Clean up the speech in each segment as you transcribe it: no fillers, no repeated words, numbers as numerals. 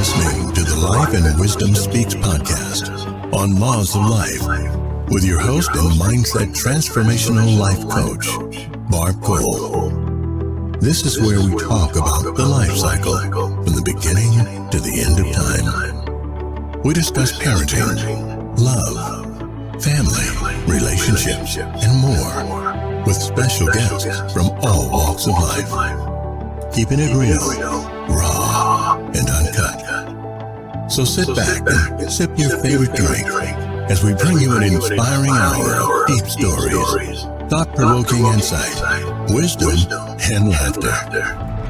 listening to the Life and Wisdom Speaks podcast on Laws of Life with your host and mindset transformational life coach, Barb Cole. This is where we talk about the life cycle from the beginning to the end of time. We discuss parenting, love, family, relationships, and more with special guests from all walks of life. Keeping it real, raw, and uncut. So sit back and sip your favorite drink as we bring you an inspiring hour of deep stories, thought-provoking insight, wisdom, and laughter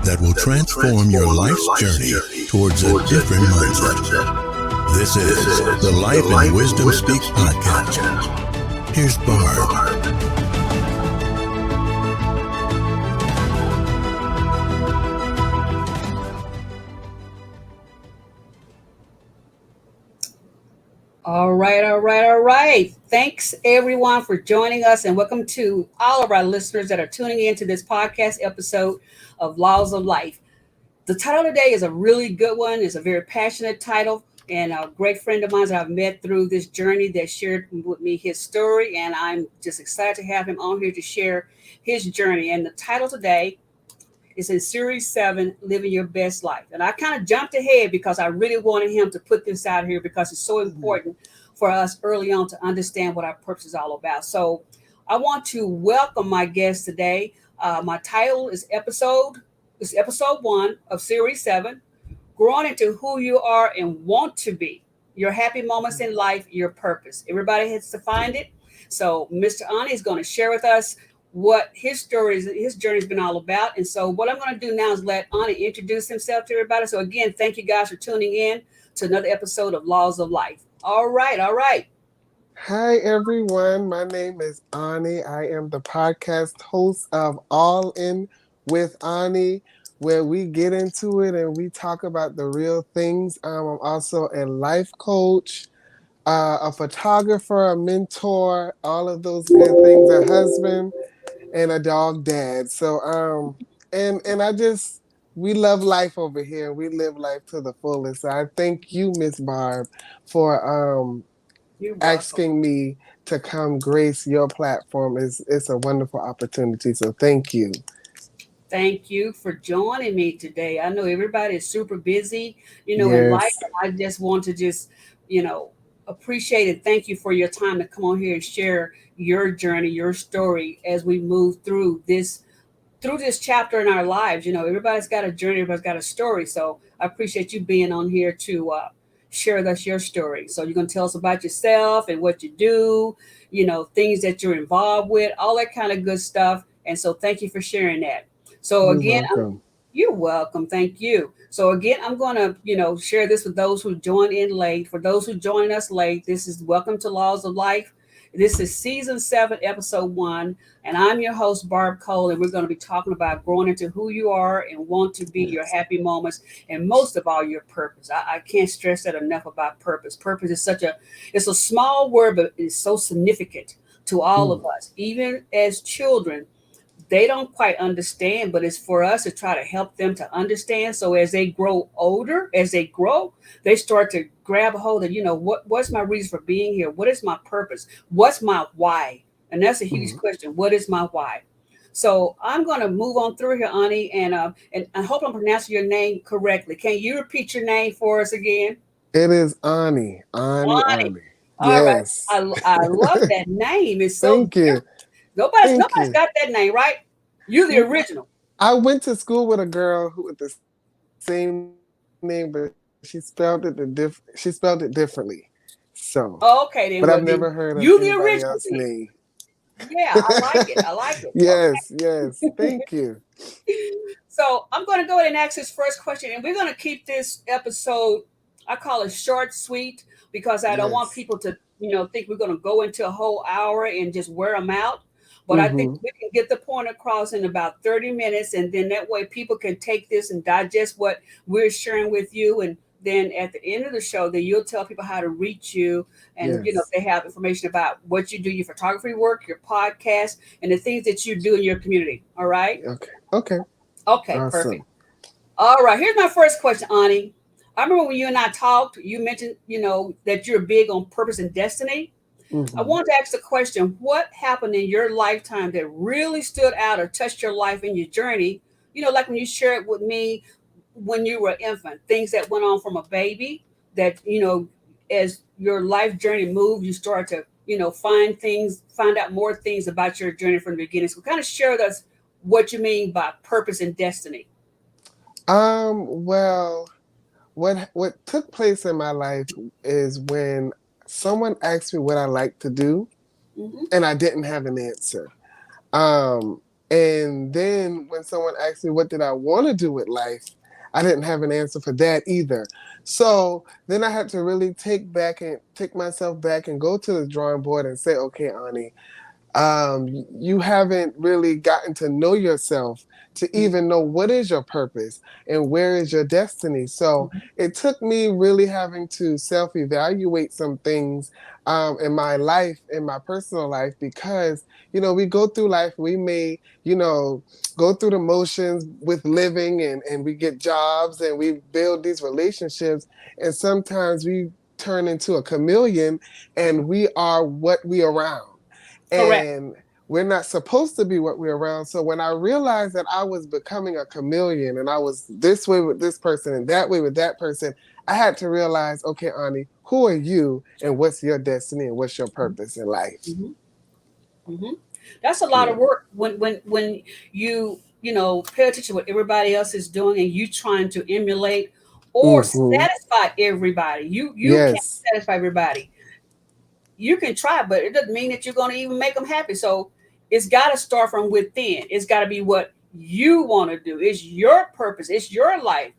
that will transform your life's journey towards a different mindset. This is the Life and Wisdom Speaks podcast. Here's Barb. All right. Thanks, everyone, for joining us, and welcome to all of our listeners that are tuning in to this podcast episode of Laws of Life. The title today is a really good one. It's a very passionate title, and a great friend of mine that I've met through this journey that shared with me his story, and I'm just excited to have him on here to share his journey. And the title today is in Series 7, Living Your Best Life. And I kind of jumped ahead because I really wanted him to put this out here because it's so important for us early on to understand what our purpose is all about. So I want to welcome my guest today. My title is episode 1 of Series 7, Growing into Who You Are and Want to Be, Your Happy Moments in Life, Your Purpose. Everybody has to find it. So Mr. Awny is going to share with us what his journey has been all about. And so what I'm going to do now is let Awny introduce himself to everybody. So again, thank you guys for tuning in to another episode of Laws of Life. All right. Hi, everyone. My name is Awny. I am the podcast host of All In with Awny, where we get into it and we talk about the real things. I'm also a life coach, a photographer, a mentor, all of those good things, a husband, and a dog dad. So we love life over here. We live life to the fullest. So I thank you, Miss Barb, for asking me to come grace your platform. It's a wonderful opportunity. So thank you. Thank you for joining me today. I know everybody is super busy, in Yes. life. I just want to appreciate and thank you for your time to come on here and share your journey, your story as we move through this chapter in our lives. Everybody's got a journey, everybody's got a story. So I appreciate you being on here to share with us your story. So you're going to tell us about yourself and what you do, things that you're involved with, all that kind of good stuff. And so thank you for sharing that. So again, you're welcome. Thank you. So again, I'm going to, share this with those who joined in late. For those who joined us late, this is Welcome to Laws of Life. This is Season 7, Episode 1, and I'm your host, Barb Cole, and we're going to be talking about growing into who you are and want to be, your happy moments, and most of all, your purpose. I can't stress that enough about purpose. Purpose is it's a small word, but it's so significant to all of us. Even as children, they don't quite understand, but it's for us to try to help them to understand. So as they grow older, they start to grab a hold of, what's my reason for being here? What is my purpose? What's my why? And that's a huge question. What is my why? So I'm going to move on through here, Awny, and I hope I'm pronouncing your name correctly. Can you repeat your name for us again? It is Awny. Awny. All yes. Right. I love that name. It's so Thank you. Nobody's got that name, right? You're the original. I went to school with a girl who with the same name, but she spelled it differently. So, okay, then. But I've never heard of anybody else's name. Yeah, I like it. Yes. Thank you. So I'm going to go ahead and ask this first question, and we're going to keep this episode, I call it short, sweet, because I don't want people to, think we're going to go into a whole hour and just wear them out. But I think we can get the point across in about 30 minutes, and then that way people can take this and digest what we're sharing with you. And then at the end of the show, then you'll tell people how to reach you. And, if they have information about what you do, your photography work, your podcast, and the things that you do in your community. All right? Okay. Okay, awesome. Perfect. All right. Here's my first question, Awny. I remember when you and I talked, you mentioned, that you're big on purpose and destiny. I Hmm. want to ask the question, what happened in your lifetime that really stood out or touched your life in your journey? Like when you shared with me when you were an infant, things that went on from a baby that, as your life journey moved, you started to, find out more things about your journey from the beginning. So kind of share with us what you mean by purpose and destiny. Well, what took place in my life is when someone asked me what I like to do, Hmm. and I didn't have an answer. Um, and then when someone asked me what did I want to do with life, I didn't have an answer for that either. So then I had to really take myself back and go to the drawing board and say, okay, Ani, you haven't really gotten to know yourself to even know what is your purpose and where is your destiny. So it took me really having to self evaluate some things in my life, in my personal life, because, we go through life, we may, go through the motions with living and we get jobs and we build these relationships. And sometimes we turn into a chameleon and we are what we around, Correct. and we're not supposed to be what we're around. So when I realized that I was becoming a chameleon and I was this way with this person and that way with that person, I had to realize, okay, Ani, who are you and what's your destiny and what's your purpose in life? Hmm. Hmm. That's a lot Yeah. of work when you pay attention to what everybody else is doing and you trying to emulate or Mm-hmm. satisfy everybody. You can't Yes. satisfy everybody. You can try, but it doesn't mean that you're going to even make them happy. So it's got to start from within. It's got to be what you want to do. It's your purpose. It's your life.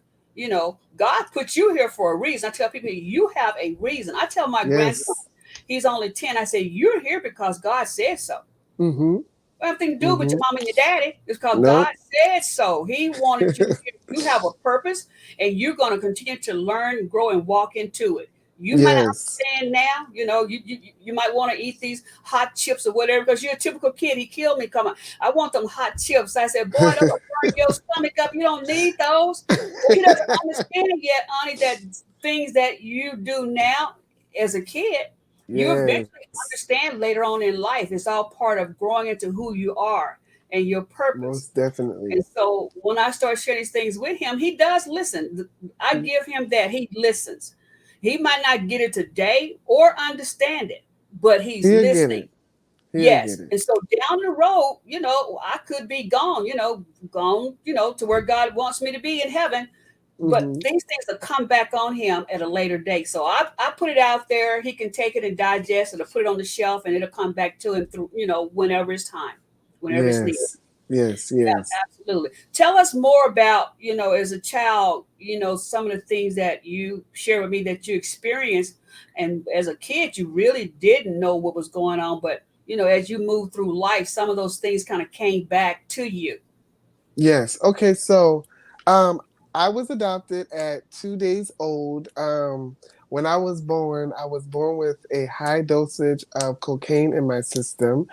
God put you here for a reason. I tell people, you have a reason. I tell my grandson, Yes. he's only 10. I say, you're here because God said so. Mm-hmm. Don't have anything to do with Mm-hmm. your mom and your daddy. It's because God Nope. said so. He wanted you here. You have a purpose, and you're going to continue to learn, grow, and walk into it. You might not Yes. understand now. You might want to eat these hot chips or whatever because you're a typical kid. He killed me. Come on, I want them hot chips. I said, boy, those will burn your stomach up. You don't need those. He doesn't understand yet, Ani, that things that you do now as a kid you eventually Yes. understand later on in life. It's all part of growing into who you are and your purpose. Most definitely. And so when I start sharing these things with him, he does listen. I give him that. He listens. He might not get it today or understand it, but he's He'll get listening. it. He'll Yes. get it. And so down the road, I could be gone, gone, to where God wants me to be in heaven. But Mm-hmm. these things will come back on him at a later date. So I put it out there. He can take it and digest it or put it on the shelf and it'll come back to him through, whenever it's time, whenever it's needed. Yes. Yes. Yeah, Yes. absolutely. Tell us more about, as a child, some of the things that you share with me that you experienced. And as a kid, you really didn't know what was going on. But, as you move through life, some of those things kind of came back to you. Yes. Okay. So, um, I was adopted at 2 days old. When I was born with a high dosage of cocaine in my system,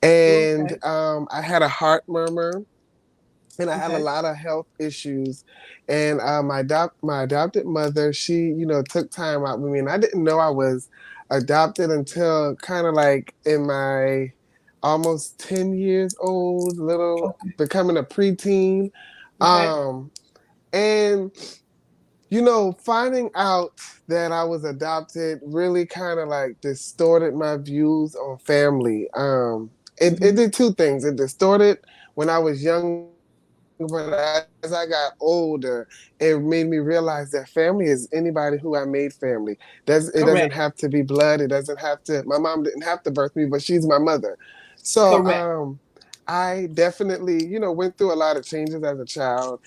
and Okay. I had a heart murmur, and I had a Okay. lot of health issues. And my adopted mother, she took time out with me, and I didn't know I was adopted until kind of like in my almost 10 years old, little Okay. becoming a preteen, Okay. um, and finding out that I was adopted really kind of like distorted my views on family. It Hmm. did two things. It distorted when I was younger, but as I got older, it made me realize that family is anybody who I made family. It doesn't have to be Correct. blood. It doesn't have to. My mom didn't have to birth me, but she's my mother. So Correct. I definitely, went through a lot of changes as a child,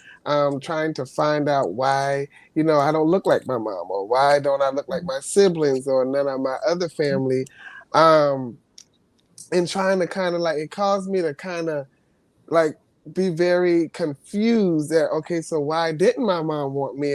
trying to find out why, I don't look like my mom, or why don't I look like my siblings or none of my other family. Um, and trying to kind of like, it caused me to kind of like be very confused that, okay, so why didn't my mom want me,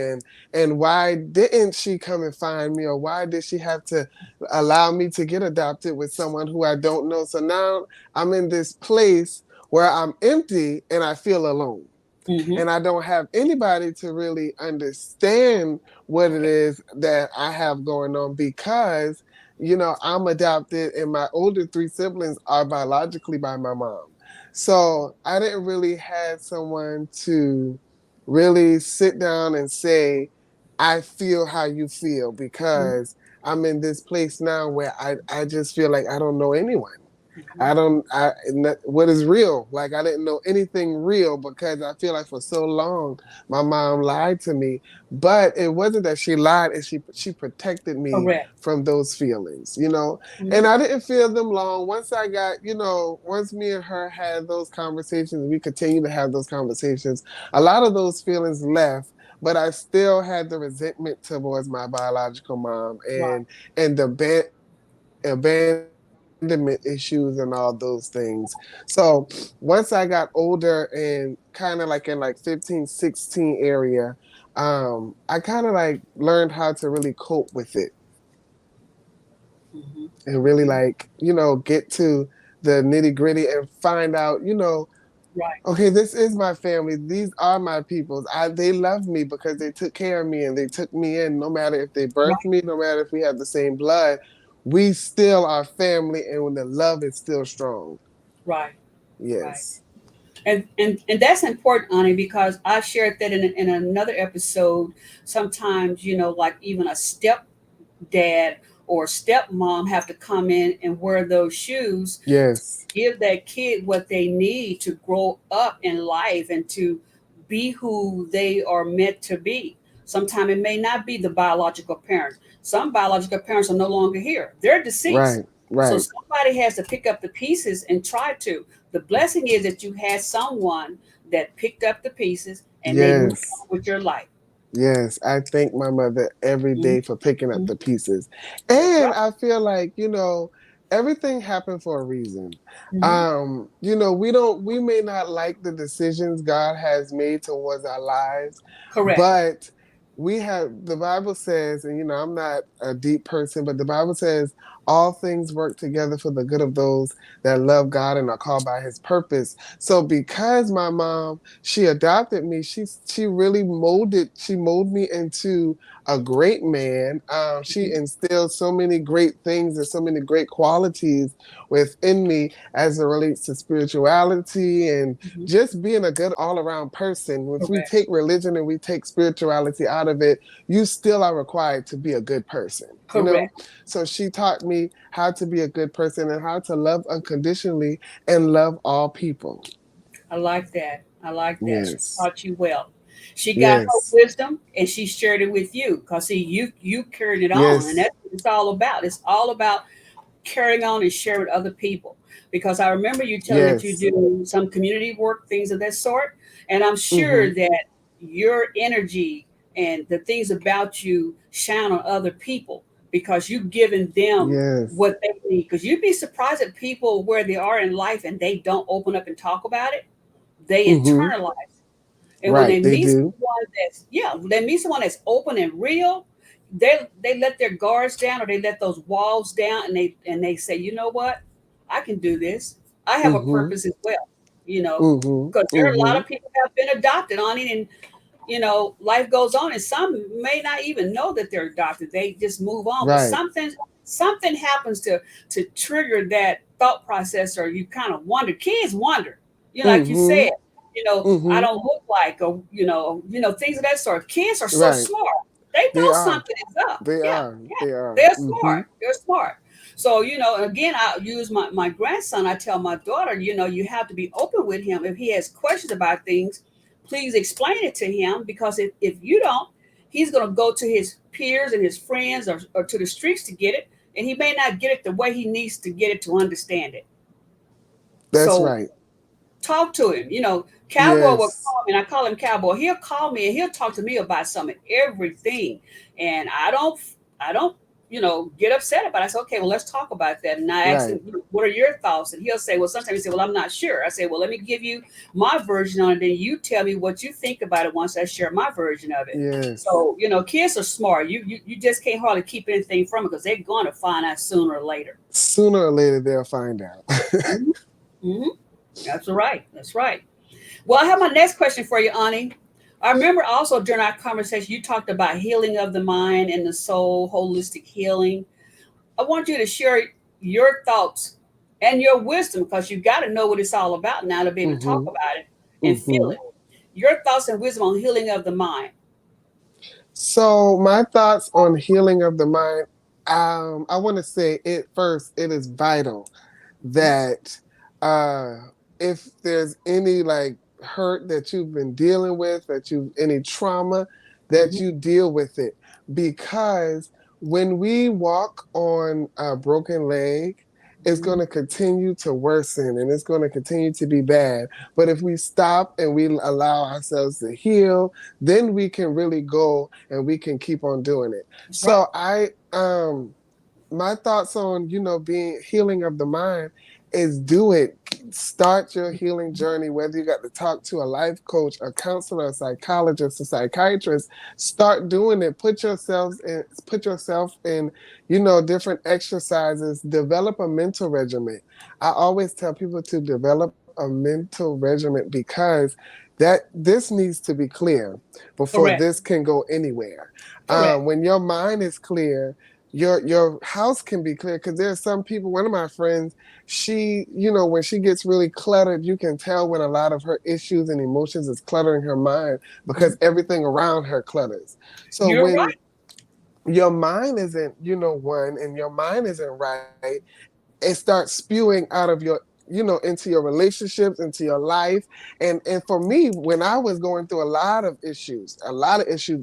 and why didn't she come and find me, or why did she have to allow me to get adopted with someone who I don't know? So now I'm in this place where I'm empty and I feel alone. And I don't have anybody to really understand what it is that I have going on because, I'm adopted and my older three siblings are biologically by my mom. So I didn't really have someone to really sit down and say, I feel how you feel because I'm in this place now where I just feel like I don't know anyone. What is real? Like, I didn't know anything real because I feel like for so long my mom lied to me. But it wasn't that she lied, and she protected me Correct. from those feelings. And I didn't feel them long. Once I got, once me and her had those conversations, we continued to have those conversations, a lot of those feelings left, but I still had the resentment towards my biological mom Right. and the abandonment issues and all those things. So once I got older and kind of like in like 15, 16 area, I kind of like learned how to really cope with it and really like, get to the nitty gritty and find out, Right. okay, this is my family. These are my peoples. They love me because they took care of me and they took me in. No matter if they birthed Right. me, no matter if we have the same blood, we still are family, and when the love is still strong. Right. Right. Yes. And that's important, Ani, because I shared that in another episode. Sometimes, like even a stepdad or stepmom have to come in and wear those shoes to Yes. give that kid what they need to grow up in life and to be who they are meant to be. Sometimes it may not be the biological parents. Some biological parents are no longer here. They're deceased. Right. So Right. somebody has to pick up the pieces and try to. The blessing is that you had someone that picked up the pieces and they moved Yes. on with your life. Yes, I thank my mother every Mhm, day for picking up mhm. the pieces. That's And right. I feel like, everything happened for a reason. Hmm. We may not like the decisions God has made towards our lives, Correct. but the Bible says, and I'm not a deep person, but the Bible says all things work together for the good of those that love God and are called by his purpose. So because my mom, she adopted me, she really molded me into a great man. She Mhm, instilled so many great things and so many great qualities within me as it relates to spirituality and mhm. just being a good all around person. If we Correct. take religion and we take spirituality out of it, you still are required to be a good person. Correct. So she taught me how to be a good person and how to love unconditionally and love all people. I like that. I like that. She Yes. taught you well. She got her Yes. wisdom and she shared it with you. Cause see, you carried it on, and Yes. that's what it's all about. It's all about carrying on and sharing with other people. Because I remember you telling that you Yes. do some community work, things of that sort, and I'm sure Mm-hmm. that your energy and the things about you shine on other people because you've given them Yes. what they need. Because you'd be surprised at people where they are in life and they don't open up and talk about it. They Mm-hmm. internalize. And when they Right. They meet do. someone that's when they meet someone that's open and real, they let their guards down or they let those walls down and they say, you know what, I can do this. I have a Mm-hmm. purpose as well. You know, Mm-hmm. because there are a lot Mm-hmm. of people have been adopted on it, and life goes on, and some may not even know that they're adopted. They just move on, but Right. something happens to trigger that thought process, or you kind of wonder. Kids wonder, like you Mm-hmm. said, I Mm-hmm. don't look like, or things of that sort. Kids are so Right. smart. They They know are. something is up. They Yeah, are. yeah. They are. They're Mm-hmm. smart. They're smart. So, again, I use my grandson. I tell my daughter, you have to be open with him. If he has questions about things, please explain it to him, because if you don't, he's going to go to his peers and his friends, or to the streets to get it. And he may not get it the way he needs to get it to understand it. That's So right. talk to him. Cowboy will Yes. call me, and I call him Cowboy. He'll call me and he'll talk to me about something, everything, and I don't, get upset about it. I say, okay, well, let's talk about that. And I ask him, Right. what are your thoughts? And he'll say, well, sometimes he say, well, I'm not sure. I say, well, let me give you my version on it, then you tell me what you think about it once I share my version of it. Yes. So, kids are smart. You just can't hardly keep anything from it because they're going to find out sooner or later. Sooner or later they'll find out. Hmm. Hmm. That's right. That's right. Well, I have my next question for you, Ani. I remember also during our conversation, you talked about healing of the mind and the soul, holistic healing. I want you to share your thoughts and your wisdom because you got to know what it's all about now to be able to talk Mm-hmm. about it and feel Mm-hmm. it. Your thoughts and wisdom on healing of the mind. So my thoughts on healing of the mind, I want to say it first. It is vital that uh, if there's any like hurt that you've been dealing with, that you any trauma, that Mm-hmm. you deal with it, because when we walk on a broken leg, it's Mm-hmm. going to continue to worsen and it's going to continue to be bad. But if we stop and we allow ourselves to heal, then we can really go and we can keep on doing it. That's right. So my thoughts on being healing of the mind is do it. Start your healing journey, whether you got to talk to a life coach, a counselor, a psychologist, a psychiatrist. Start doing it. Put yourself in different exercises. Develop a mental regimen. I always tell people to develop a mental regimen because that this needs to be clear before Correct. this can go anywhere. Correct. When your mind is clear, your house can be clear, because there are some people. One of my friends, she, when she gets really cluttered, you can tell when a lot of her issues and emotions is cluttering her mind Mhm. because everything around her clutters. So You're when right. your mind isn't, one, and your mind isn't right, it starts spewing out of your, into your relationships, into your life. And for me, when I was going through a lot of issues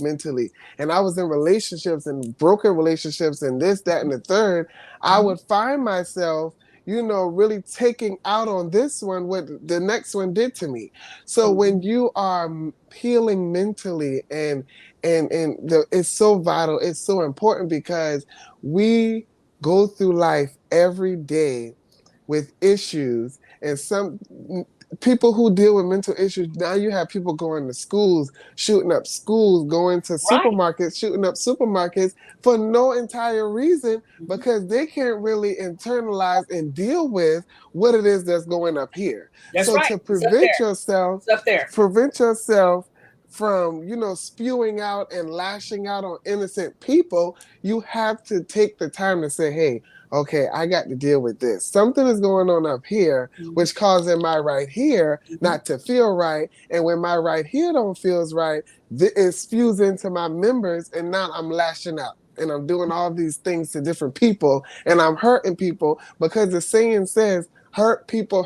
mentally, and I was in relationships and broken relationships and this, that, and the third, I Mhm. would find myself, really taking out on this one what the next one did to me. So when Mhm. you are healing mentally, it's so vital, it's so important, because we go through life every day with issues, and some people who deal with mental issues, now you have people going to schools, shooting up schools, going to Right. supermarkets, shooting up supermarkets for no entire reason, Mhm. because they can't really internalize and deal with what it is that's going up here. That's So right. to It's up prevent there. yourself It's up there. prevent yourself from spewing out and lashing out on innocent people, you have to take the time to say, hey, okay, I got to deal with this. Something is going on up here, Mhm. which causing my right here Mhm. not to feel right. And when my right here don't feels right, it spews into my members, and now I'm lashing out. And I'm doing all these things to different people, and I'm hurting people, because the saying says, hurt people,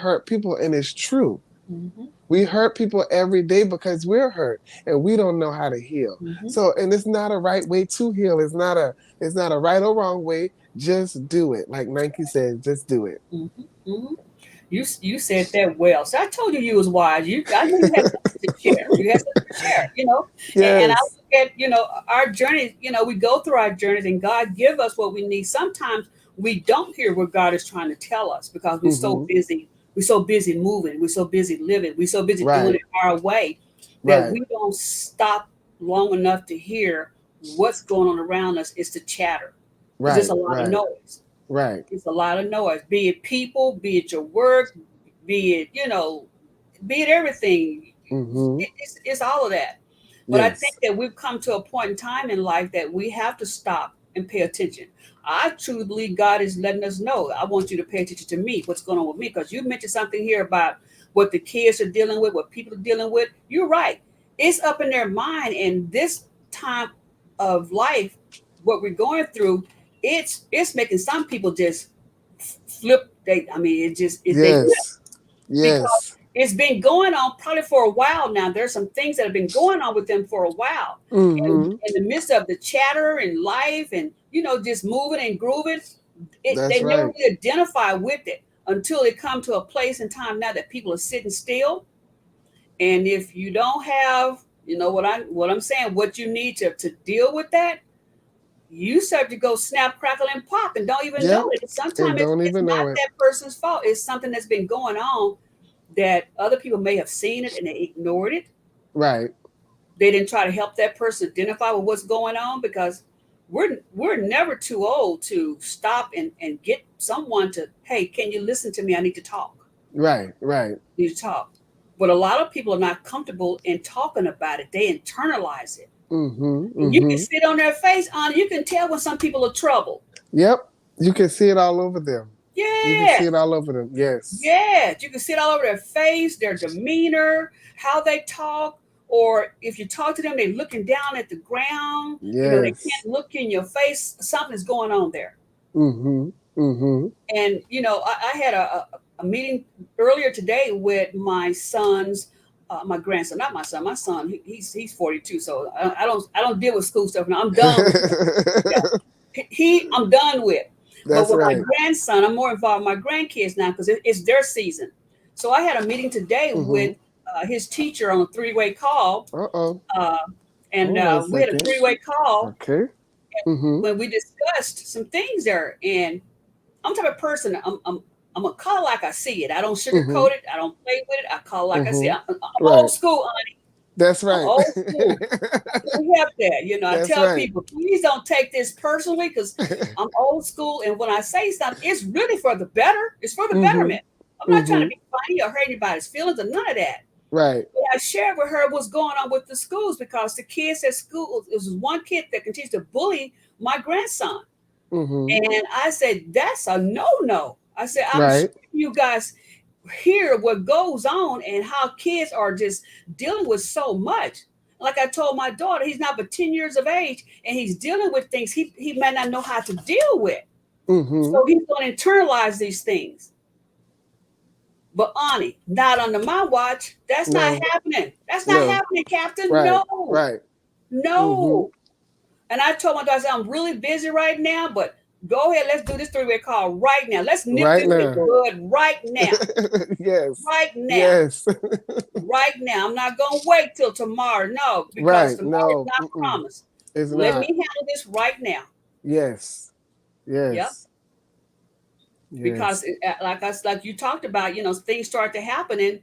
and it's true. Mhm. We hurt people every day because we're hurt and we don't know how to heal. Mhm. So, and it's not a right way to heal. It's not a right or wrong way. Just do it. Like Nike says, just do it. Mhm. Mhm. You said that well. So I told you was wise. I knew you had something to share. You had something to share. And I Yes. look at our journey. We go through our journeys, and God give us what we need. Sometimes we don't hear what God is trying to tell us because we're so Mm-hmm. busy. We're so busy moving. We're so busy living. We're so busy doing Right. it our way that Right. we don't stop long enough to hear what's going on around us. It's the chatter. It's just Right. a lot of Right. noise. Right. It's a lot of noise, be it people, be it your work, be it, be it everything. Mm-hmm. It's all of that. But I think Yes. that we've come to a point in time in life that we have to stop and pay attention. I truly believe God is letting us know, I want you to pay attention to me, what's going on with me. Because you mentioned something here about what the kids are dealing with, what people are dealing with. You're right. It's up in their mind. And this time of life, what we're going through, it's making some people just flip. I mean, they flip Yes. because Yes. it's been going on probably for a while now. There's some things that have been going on with them for a while. And Mm-hmm. in the midst of the chatter and life and, just moving and grooving, That's they never right. really identify with it until they come to a place in time now that people are sitting still. And if you don't have, what I'm saying, what you need to deal with that, you start to go snap, crackle, and pop and don't even know Yep. it. And Sometimes don't it's even not know it. that person's fault. It's something that's been going on that other people may have seen it and they ignored it. Right. They didn't try to help that person identify with what's going on because we're never too old to stop and get someone to, hey, can you listen to me? I need to talk. Right. Right. I need to talk. But a lot of people are not comfortable in talking about it. They internalize it. Mm-hmm. And you can Mm-hmm. see it on their face, Anna. You can tell when some people are troubled. Yep. You can see it all over them. You can see Yes. it all over them. Yes. Yes. You can see it all over their face, their demeanor, how they talk. Or if you talk to them, they're looking down at the ground. They Yes. can't look in your face. Something's going on there. Mm-hmm. Mm-hmm. And I had a meeting earlier today with my son's my grandson, not my son. My son, he's 42, so I don't deal with school stuff now. I'm done with I'm done with. But That's with my right. grandson, I'm more involved with my grandkids now because it's their season. So I had a meeting today Mm-hmm. with his teacher on a three-way call, Uh-oh. uh, and Hold on a we had a second. three-way call Okay. Mm-hmm. when we discussed some things there. And I'm the type of person. I'm gonna call it like I see it. I don't Mm-hmm. sugarcoat it. I don't play with it. I call it like I see Mm-hmm. it. I'm old Right. school, honey. That's I'm right. old school. We have that. I That's tell right. people, please don't take this personally because I'm old school. And when I say something, it's really for the better. It's for the Mm-hmm. betterment. I'm not trying to Mm-hmm. be funny or hurt anybody's feelings or none of that. Right. But I shared with her what's going on with the schools because the kids at school, there was one kid that continues to bully my grandson. Mm-hmm. And I said, that's a no-no. I said, I'm sure Right. you guys hear what goes on and how kids are just dealing with so much. Like I told my daughter, he's not but 10 years of age and he's dealing with things he may not know how to deal with. Mm-hmm. So he's going to internalize these things. But Ani, not under my watch. That's not No. happening. That's not No. happening, Captain. Right. No, Right. Mm-hmm. no. And I told my daughter, I said, I'm really busy right now, but go ahead, let's do this three-way call right now. Let's nip Right this in now. the bud right now. Yes. Right now. Yes. Right now. I'm not gonna wait till tomorrow. No, because Right. tomorrow is No. not Mm-mm. promised. It's Let me not. handle this right now. Yes. Yep. Yes. Because Yes. like you talked about, things start to happen and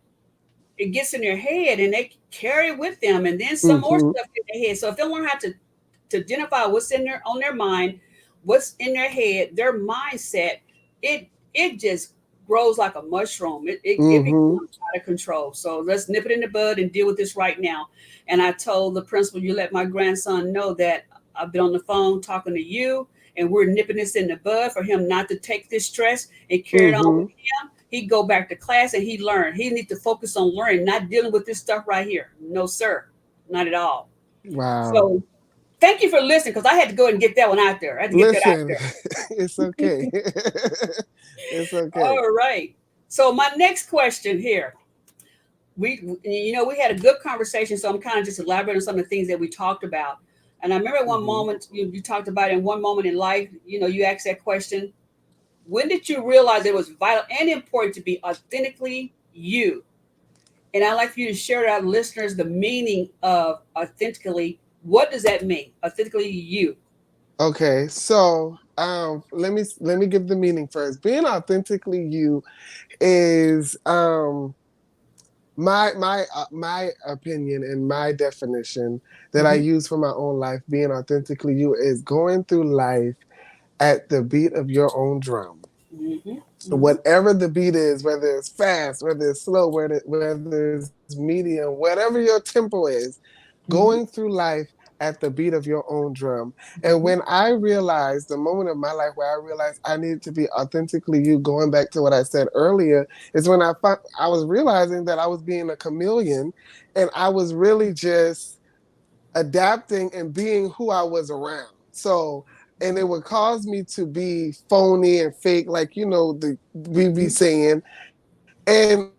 it gets in their head and they carry it with them, and then some more Mm-hmm. stuff in their head. So if they learn how to identify what's in their on their mind, what's in their head, their mindset, it just grows like a mushroom. It Mm-hmm. becomes out of control. So let's nip it in the bud and deal with this right now. And I told the principal, you let my grandson know that I've been on the phone talking to you, and we're nipping this in the bud for him not to take this stress and carry it on with Mm-hmm. him. He'd go back to class and he learn. He needs to focus on learning, not dealing with this stuff right here. No, sir, not at all. Wow. So thank you for listening because I had to go and get that one out there. I had to get that out Listen, there. it's okay. It's okay. All right. So my next question here, we had a good conversation, so I'm kind of just elaborating on some of the things that we talked about. And I remember one Mm-hmm. moment you talked about in one moment in life, you asked that question. When did you realize it was vital and important to be authentically you? And I'd like for you to share with our listeners the meaning of authentically. What does that mean? Authentically you. Okay, so let me give the meaning first. Being authentically you is my opinion and my definition that I Mm-hmm, use for my own life. Being authentically you is going through life at the beat of your own drum. mm-hmm, mm-hmm, Whatever the beat is, whether it's fast, whether it's slow, whether it's medium, whatever your tempo is, going mm-hmm, through life at the beat of your own drum. And mm-hmm. when I realized, the moment of my life where I realized I needed to be authentically you, going back to what I said earlier, is when I was realizing that I was being a chameleon and I was really just adapting and being who I was around. So, and it would cause me to be phony and fake, like we be saying, and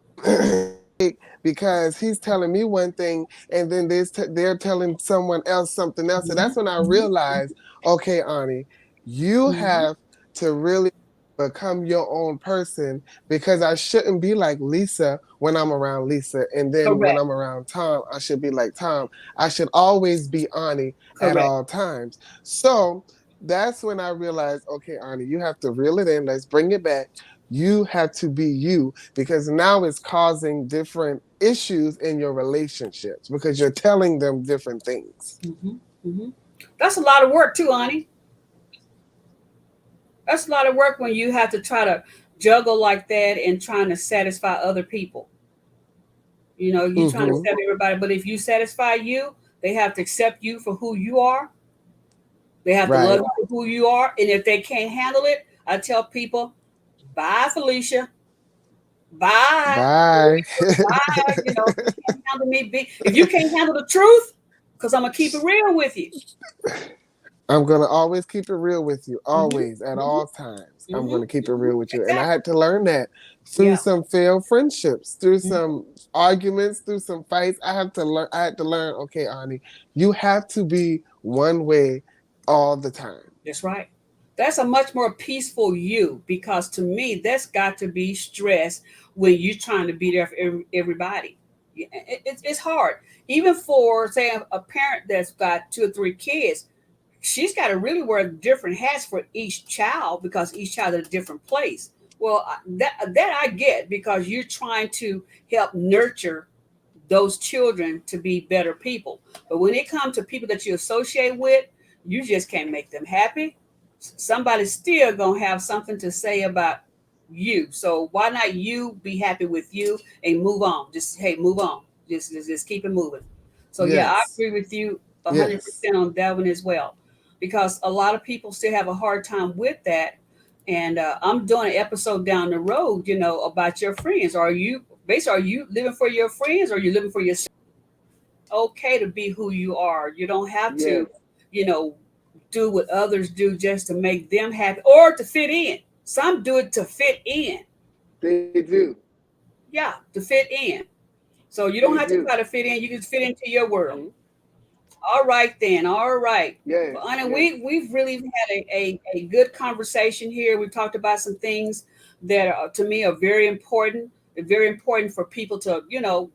because he's telling me one thing, and then they're telling someone else something else. So Mhm, that's when I mhm, realized, okay, Ani, you mhm. have to really become your own person, because I shouldn't be like Lisa when I'm around Lisa, and then when Correct. I'm around Tom, I should be like Tom. I should always be Ani at Correct. all times. So that's when I realized, okay, Ani, you have to reel it in. Let's bring it back. You have to be you, because now it's causing different issues in your relationships because you're telling them different things. Mhm, mhm. That's a lot of work too, Ani. That's a lot of work when you have to try to juggle like that and trying to satisfy other people. You know, you're trying to Mm-hmm. accept everybody, but if you satisfy you, they have to accept you for who you are. They have to love Right. you for who you are. And if they can't handle it, I tell people, bye, Felicia. Bye. Bye. Bye. You know, you can't handle me. If you can't handle the truth, because I'm going to keep it real with you. I'm going to always keep it real with you, always, at Mm-hmm, all times. mm-hmm, I'm going to keep it mm-hmm. real with you. And I Exactly. had to learn that through Yeah. some failed friendships, through Mm-hmm. some arguments, through some fights. I had to learn, okay, Ani, you have to be one way all the time. That's right. That's a much more peaceful you, because to me, that's got to be stress when you're trying to be there for everybody. It's hard. Even for, say, a parent that's got two or three kids, she's got to really wear different hats for each child because each child is at a different place. Well, that I get, because you're trying to help nurture those children to be better people. But when it comes to people that you associate with, you just can't make them happy. Somebody's still gonna have something to say about you. So why not you be happy with you and move on? Just, hey, move on. Just keep it moving. So yeah, I Yes. agree with you a hundred Yes. percent on that one as well, because a lot of people still have a hard time with that. And I'm doing an episode down the road, about your friends. Are you living for your friends, or are you living for yourself? Okay to be who you are. You don't have to, Yes. you know, do what others do just to make them happy or to fit in. Some do it to fit in. They do. Yeah, to fit in. So you They don't have to do. try to fit in. You can fit into your world. Mm-hmm. All right then. All right. Yes. Well, Anna, Yes. we've really had a good conversation here. We've talked about some things that are, to me, are very important. They're very important for people to,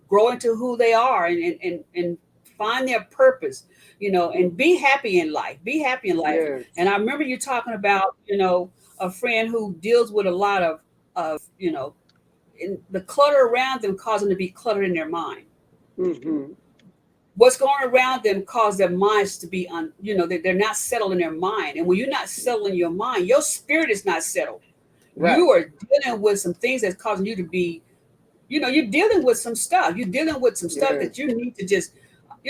grow into who they are, and find their purpose, and be happy in life. Be happy in life. Yes. And I remember you talking about, a friend who deals with a lot of, in the clutter around them, causing them to be cluttered in their mind. Mm-hmm. What's going around them cause their minds to be they're not settled in their mind. And when you're not settled in your mind, your spirit is not settled. Right. You are dealing with some things that's causing you to be, you're dealing with some stuff. You're dealing with some stuff Yes. that you need to just,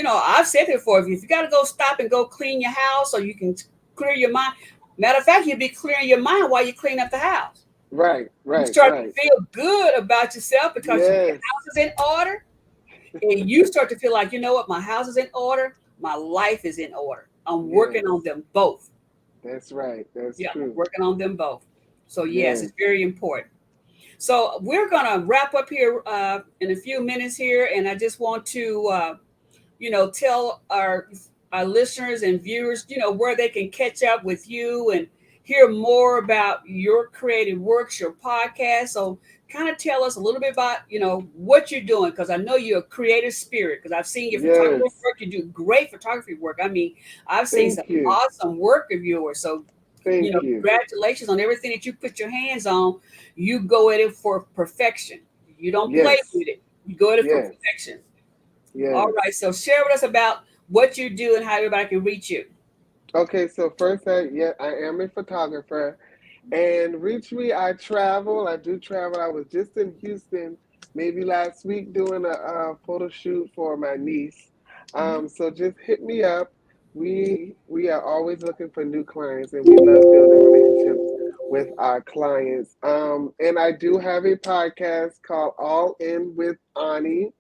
I've said it before, if you got to go stop and go clean your house so you can clear your mind. Matter of fact, you'll be clearing your mind while you clean up the house. Right. You Right. start to Right. feel good about yourself because your Yes. house is in order, and you start to feel like, you know what, my house is in order, my life is in order. I'm working Yes. on them both. That's right. That's Yeah, I'm true. working on them both. So yes, Yes. it's very important. So we're gonna wrap up here in a few minutes here, and I just want to tell our listeners and viewers, where they can catch up with you and hear more about your creative works, your podcast. So kind of tell us a little bit about, what you're doing, because I know you're a creative spirit, because I've seen your photography Yes. work. You do great photography work. I mean, I've seen some Thank you. awesome work of yours. So, Thank you. congratulations on everything that you put your hands on. You go at it for perfection. You don't play Yes. with it. You go at it for Yes. perfection. All Yes. right. So share with us about what you do and how everybody can reach you. Okay, so first, I am a photographer, and reach me. I travel. I do travel. I was just in Houston, maybe last week, doing a photo shoot for my niece. Mhm. So just hit me up. We are always looking for new clients, and we love building relationships with our clients. And I do have a podcast called All In with Ani,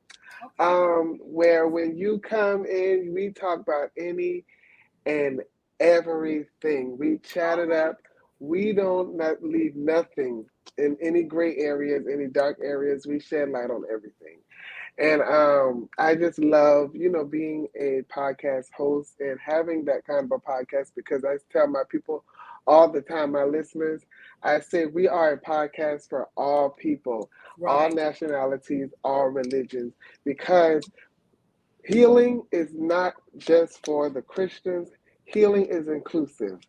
Okay. where when you come in, we talk about any and everything. We chat All it right. up. We don't leave nothing in any gray areas, any dark areas. We shed light on everything. And I just love, being a podcast host and having that kind of a podcast, because I tell my people all the time, my listeners, I say we are a podcast for all people, all Right. nationalities, all religions, because healing is not just for the Christians, healing is inclusive.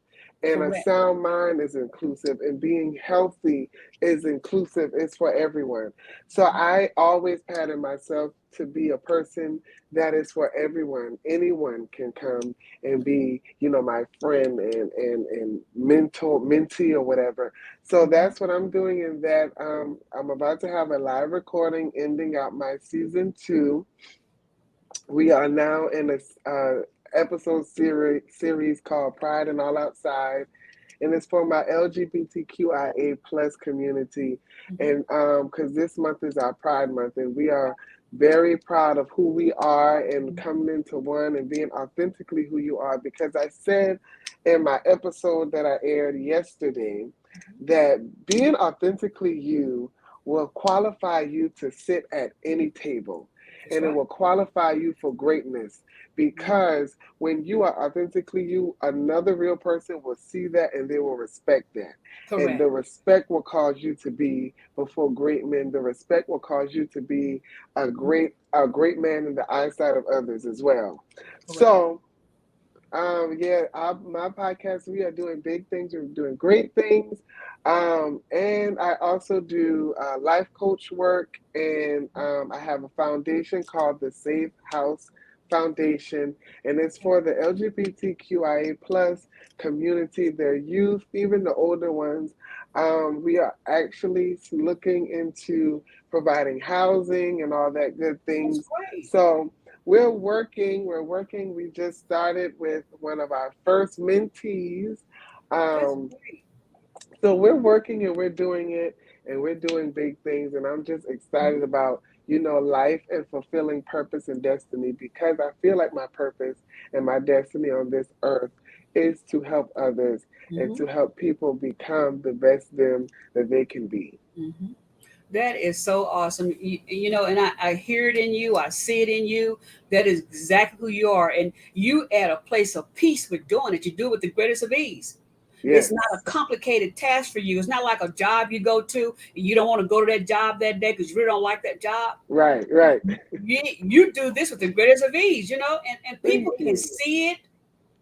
And a Correct. sound mind is inclusive, and being healthy is inclusive. It's for everyone. So I always pattern myself to be a person that is for everyone. Anyone can come and be, my friend and mentor, mentee or whatever. So Mm-hmm. that's what I'm doing. In that I'm about to have a live recording ending out my season 2. We are now in a episode series called Pride and All Outside, and it's for my LGBTQIA plus community. Mm-hmm. And because this month is our Pride Month, and we are very proud of who we are and coming into one and being authentically who you are. Because I said in my episode that I aired yesterday that being authentically you will qualify you to sit at any table, That's and it right. will qualify you for greatness, Mm-hmm. because when you are authentically you, another real person will see that and they will respect that. And the Correct. respect will cause you to be before great men. The respect will cause you to be Mm-hmm. a great man in the eyesight of others as well. Correct. So yeah, my podcast, we are doing big things. We're doing great things. And I also do life coach work, and I have a foundation called the Safe House Foundation, and it's for the LGBTQIA plus community, their youth, even the older ones. We are actually looking into providing housing and all that good That's things. great. So we're working. We just started with one of our first mentees. That's Um, great. so we're working and we're doing it, and we're doing big things. And I'm just excited Mm-hmm. about, life and fulfilling purpose and destiny, because I feel like my purpose and my destiny on this earth is to help others and Mm-hmm. to help people become the best them that they can be. Mm-hmm. That is so awesome. And I hear it in you. I see it in you. That is exactly who you are. And you at a place of peace with doing it. You do it with the greatest of ease. It's not a Yes. complicated task for you. It's not like a job you go to and you don't want to go to that job that day because you really don't like that job. Right, right. You do this with the greatest of ease, and Thank people can you. see it,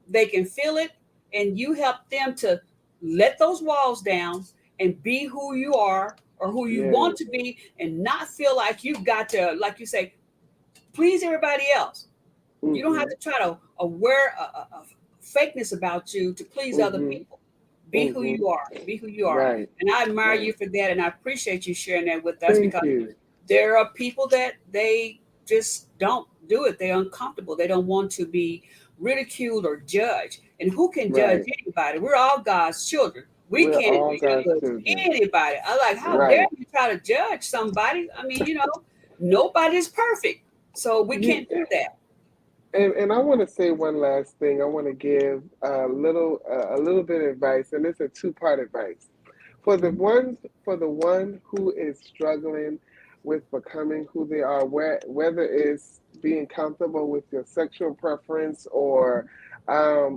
they can feel it, and you help them to let those walls down and be who you are or who you want Yes. to be, and not feel like you've got to, like you say, please everybody else. You don't have Mm-hmm. to try to wear a fakeness about you to please other Mm-hmm. people. Be who Mm-hmm. you are. Be who you are. Right. And I admire Right. you for that. And I appreciate you sharing that with us, Thank because you. there are people that they just don't do it. They're uncomfortable. They don't want to be ridiculed or judged. And who can judge Right. anybody? We're all God's children. We We're can't all God's judge children. anybody. I like, how dare Right. you try to judge somebody? I mean, nobody's perfect. So we You, can't do that. and I want to say one last thing. I want to give a little bit of advice, and it's a two-part advice. For the Mhm. ones for the one who is struggling with becoming who they are, whether it's being comfortable with your sexual preference, or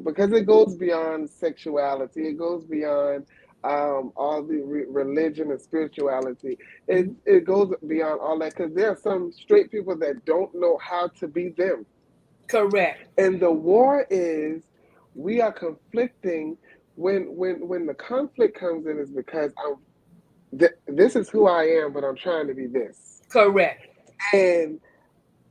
because it goes beyond sexuality, it goes beyond all the religion and spirituality. Mhm. It goes beyond all that, because there are some straight people that don't know how to be them. Correct. And the war is, we are conflicting. When the conflict comes in, is because this is who I am, but I'm trying to be this. Correct. And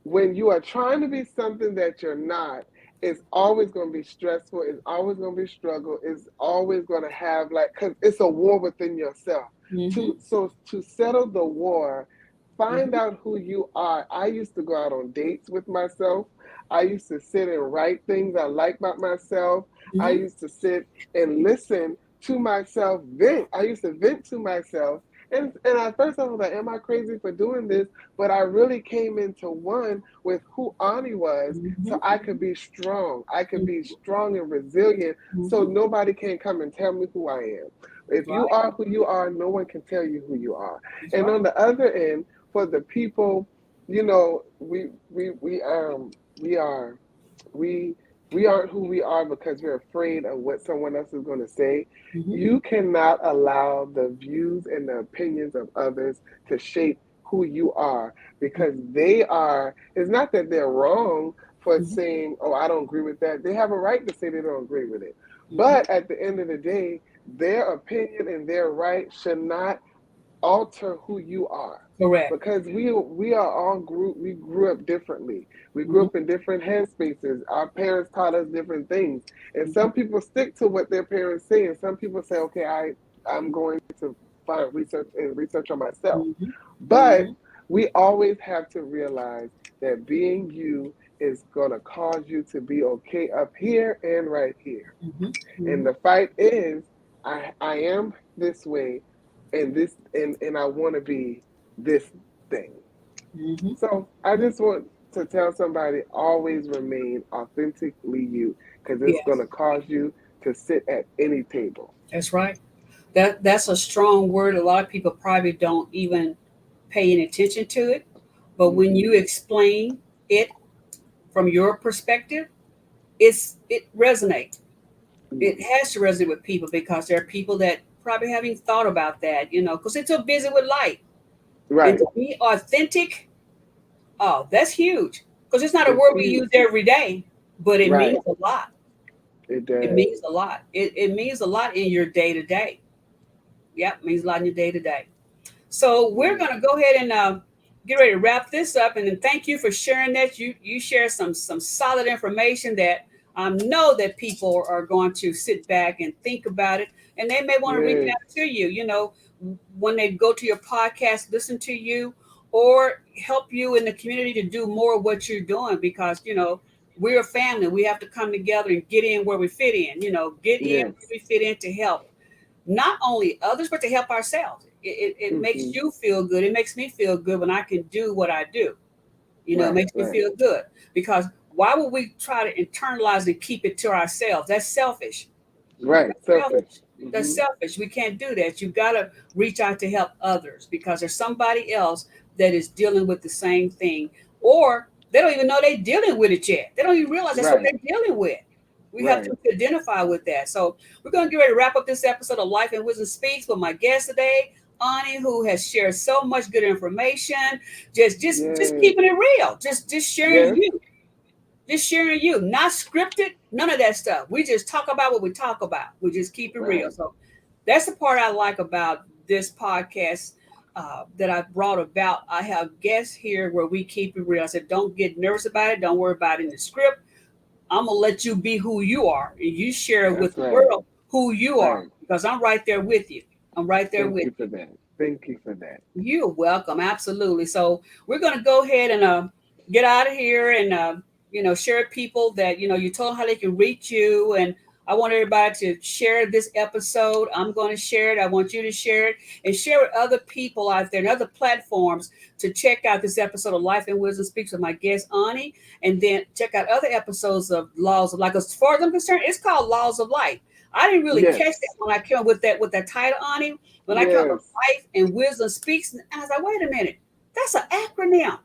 when you are trying to be something that you're not, it's always going to be stressful. It's always going to be struggle. It's always going to have, like, because it's a war within yourself. Hmm. To settle the war, find Hmm. out who you are. I used to go out on dates with myself. I used to sit and write things I like about myself. I Hmm. used to sit and listen to myself vent. I used to vent to myself. And at first I was like, am I crazy for doing this? But I really came into one with who Ani was, so I could be strong. I could be Hmm. strong and resilient, so Hmm. nobody can come and tell me who I am. If you Right. are who you are, no one can tell you who you are. That's And right. on the other end, for the people, we are we we aren't who we are because we're afraid of what someone else is going to say. Hmm. You cannot allow the views and the opinions of others to shape who you are, because they are, it's not that they're wrong for Mhm. saying, oh, I don't agree with that. They have a right to say they don't agree with it. Mhm. But at the end of the day, their opinion and their right should not alter who you are, Correct. because we are all we grew up differently. We grew Mhm. up in different headspaces. Our parents taught us different things, and Mhm. some people stick to what their parents say, and some people say, okay, I'm going to find research on myself. Mhm. But Mhm. we always have to realize that being you is going to cause you to be okay up here and right here. Mhm. And Mhm. the fight is, I am this way, and I want to be this thing. Mhm. So I just want to tell somebody, always remain authentically you, because it's going Yes, to cause you to sit at any table. that's right. That's a strong word. A lot of people probably don't even pay any attention to it, but when Mm-hmm. you explain it from your perspective, it resonates. It Mm-hmm. has to resonate with people because there are people that probably haven't thought about that, because they're too busy with life. And Right. to be authentic, oh, that's huge. Because it's not a It's word we use huge. every day, but it Right. means a lot. It It does. means a lot. It means a lot in your day to day. Yep, it means a lot in your day to day. So we're Yeah. going to go ahead and get ready to wrap this up. And then thank you for sharing that. You share some solid information that know that people are going to sit back and think about it, and they may want to reach Yes. out to you. When they go to your podcast, listen to you, or help you in the community to do more of what you're doing because we're a family. We have to come together and get in where we fit in. Get in Yes. where we fit in to help not only others, but to help ourselves. It Mm-hmm. makes you feel good. It makes me feel good when I can do what I do. It Right. makes me Right. feel good because why would we try to internalize and keep it to ourselves? That's selfish. Right. That's Selfish. selfish. That's Mm-hmm. selfish. We can't do that. You've got to reach out to help others because there's somebody else that is dealing with the same thing, or they don't even know they're dealing with it yet. They don't even realize that's what Right. they're dealing with. We have Right. to identify with that. So we're going to get ready to wrap up this episode of Life and Wisdom Speaks with my guest today, Ani, who has shared so much good information. Just Yes. keeping it real. Just sharing Yes. you. Just sharing you, not scripted, none of that stuff. We just talk about what we talk about. We just keep it real. Right. So that's the part I like about this podcast that I brought about. I have guests here where we keep it real. I said, don't get nervous about it. Don't worry about it in the script. I'm going to let you be who you are. And you share with That's the right. world who you are Right. because I'm right there with you. I'm right there Thank with you for you. that. Thank you for that. You're welcome. Absolutely. So we're going to go ahead and get out of here and, share with people that, you told them how they can reach you. And I want everybody to share this episode. I'm going to share it. I want you to share it and share with other people out there and other platforms to check out this episode of Life and Wisdom Speaks with my guest, Ani. And then check out other episodes of Laws of Life. As far as I'm concerned, it's called Laws of Life. I didn't really catch that Yes. when I came up with that title, Ani. When I came up with Yes. Life and Wisdom Speaks, and I was like, wait a minute, that's an acronym.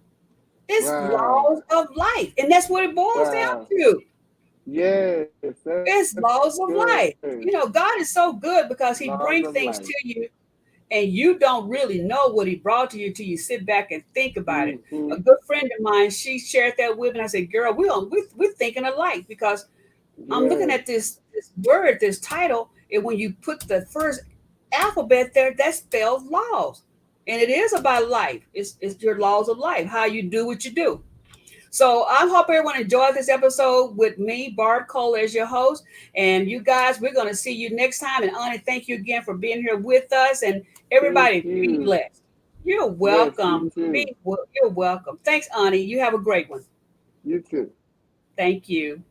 It's Wow. laws of life. And that's what it boils down Wow. to. Yes. That's It's laws of good. life. God is so good because he Laws brings of things life. to you and you don't really know what he brought to you till you sit back and think about it. Mm-hmm. A good friend of mine, she shared that with me. I said, girl, we're thinking alike because I'm looking Yes. at this word, this title, and when you put the first alphabet there, that spells laws. And it is about life. It's your laws of life, how you do what you do. So I hope everyone enjoyed this episode with me, Barb Cole, as your host. And you guys, we're going to see you next time. And Ani, thank you again for being here with us. And Thank everybody, be you. blessed. You're Yes, you welcome. too. You're welcome. Thanks, Ani. You have a great one. You too. Thank you.